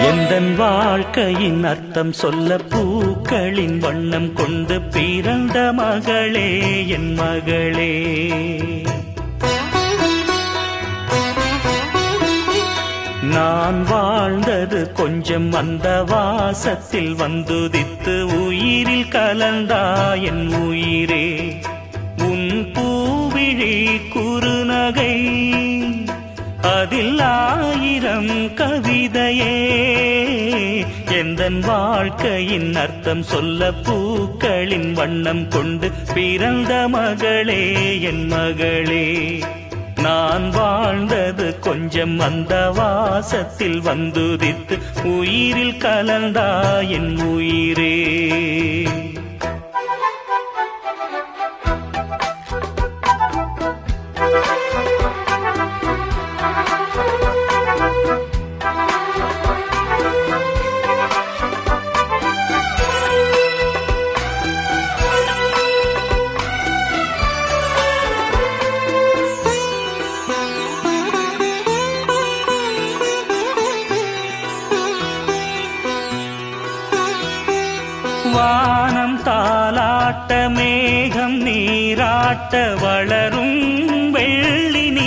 எந்தன் வாழ்க்கையின் அர்த்தம் சொல்ல பூக்களின் வண்ணம் கொண்டு பிறந்த மகளே என் மகளே. நான் வாழ்ந்தது கொஞ்சம் அந்த வாசத்தில் வந்துதித்து உயிரில் கலந்தா என் உயிரே. உன் பூவிழி குறுநகை அதில் 1000 கவிதையே. எந்தன் வாழ்க்கையின் அர்த்தம் சொல்ல பூக்களின் வண்ணம் கொண்டு பிறந்த மகளே என் மகளே. நான் வாழ்ந்தது கொஞ்சம் அந்த வாசத்தில் வந்துதித்து உயிரில் கலந்தா என் உயிரே. வானம் தாலாட்ட மேகம் நீராட்ட வளரும் வெள்ளி